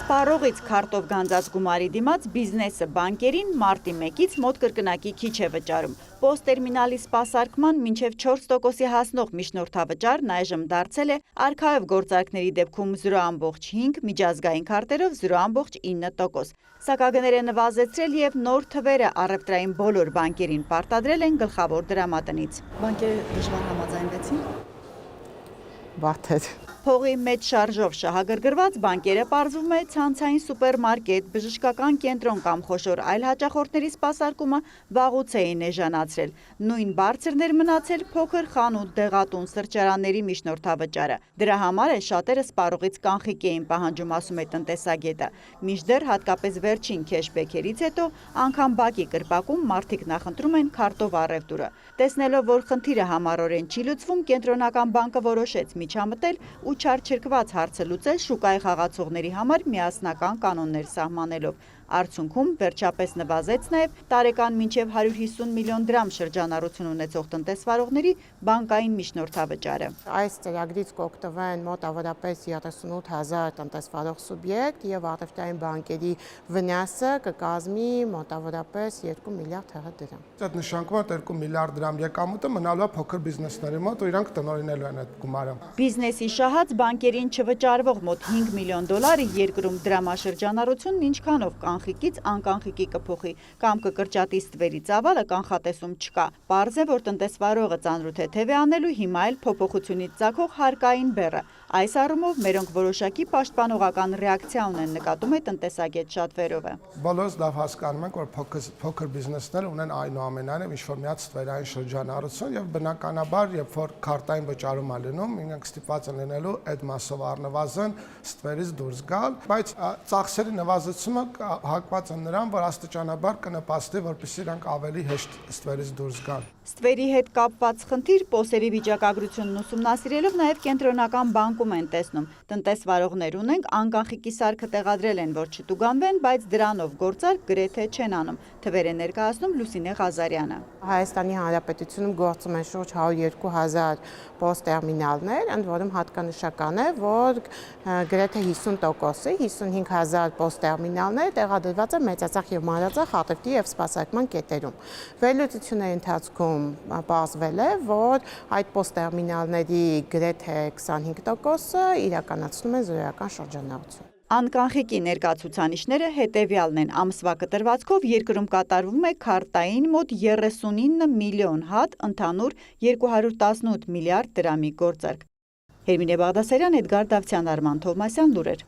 Սպառողից քարտով գանձած գումարի դիմաց բիզնեսը բանկերին մարտի 1-ից մոտ կրկնակի քիչ է վճարում։ Պոստերմինալի սպասարկման մինչև 4%-ի հասնող միջնորդավճարն այժմ դարձել է արքայով գործարքների դեպքում 0,5, միջազգային քարտերով 0,9%։ Սակագները նվազեցրել և նոր թվերը առևտրային բոլոր բանկերին պարտադրել են գլխավոր դրամատնից։ Բանկերը դժվար համաձայնվեցին։ Բարդ Փողի մեծ շարժով շահագրգռված բանկերը պարզվում է ցանցային սուպերմարկետ, բժշկական կենտրոն կամ խոշոր այլ հաճախորդների սպասարկումը վաղուց էին էժանացրել։ Նույն բարձրն էր մնացել փոքր խանութ, դեղատուն, սրճարանների միջնորդավճարը։ Դրա համար է շատերը սպառողից կանխիկ էին պահանջում, ասում է տնտեսագետը։ Մինչդեռ հատկապես վերջին քեշբեքերից հետո անգամ բակի կրպակում մարդիկ նախընտրում են քարտով առևտուրը։ Տեսնելով, որ խնդիրը համառորեն չի լուծվում, Կենտրոնական բանկը որոշեց միջամտել ու չարչրկված հարցը լուծել շուկայի խաղացողների համար միասնական կանոններ սահմանելով։ Արդյունքում վերջապես նվազեց նաև տարեկան մինչև 150 միլիոն դրամ շրջանառություն ունեցող տնտեսվարողների բանկային միջնորդավճարը։ Այս ծրագրից կօգտվեն մոտավորապես 38,000 տնտեսվարող սուբյեկտ և առևտրային բանկերի վնասը կկազմի մոտավորապես 2 միլիարդ դրամ։ Այդ նշանակում է 2 միլիարդ դրամ եկամուտը մնալու է փոքր բիզնեսների մոտ ու իրանք տնօրինելու են այդ գումարը։ Բիզնեսի շահած բանկերին չվճարվող մոտ $5 միլիոն երկրում դրամաշրջանառությունն ինչքանով կանխիկից անկանխիկի կփոխի կամ կկրճատի ստվերի ծավալը կանխատեսում չկա։ Պարզ է, որ տնտեսվարողը ծանրութեթև է անելու հիմա էլ փոփոխությունից ծագող հարկային բեռը։ Այս առումով մերոնք որոշակի պաշտպանողական ռեակցիա ունեն, նկատում է տնտեսագետ Շատվերովը։ Բոլորս լավ հասկանում ենք, որ փոքր բիզնեսները ունեն այնուամենայնիվ ինչ-որ միած ստվերային շրջանառություն և բնականաբար, երբ որ քարտային վճարում է լինում, իրենք ստիպված են լինելու այդ մասով առնվազն ստվերից դուրս գալ, բայց ծախսերի նվազեցումը հակված է նրան, որ աստիճանաբար կնպաստի, որպեսզի իրանք ավելի հեշտ ստվերից դուրս գան։ Ստվերի հետ կապված խնդիր պոսերի վիճակագրությունն ուսումնասիրելով նաև Կենտրոնական բանկում են տեսնում։ Տնտեսվարողներ ունենք, անկանխիկի սարքը տեղադրել են, որ չտուգանվեն, բայց դրանով գործարք գրեթե չեն անում, թվեր է ներկայացնում Լուսինե Ղազարյանը։ Հայաստանի Հանրապետությունում գործում են շուրջ 102,000 պոստերմինալներ, ընդ որում հատկանշական է, որ գրեթե 50%-ը, 55,000 պոստերմինալներ տեղադրված է մեծածախ և մանրածախ առևտրի և սպասարկման կետերում։ Վերլուծությունների ընթացքում պարզվել է, որ այդ պոստերմինալների գրեթե 25%-ը իրականացնում են զորական շրջանառություն։ Անկանխիկի ներկայացուցանիշները հետևյալն են. ամսվա կտրվածքով երկրում կատարվում է քարտային մոտ 39 միլիոն հատ, ընդհանուր 218 միլիարդ դրամի գործարք։ Հերմինե Բաղդասարյան, Էդգար Դավթյան, Արման Թովմասյան, լուրեր։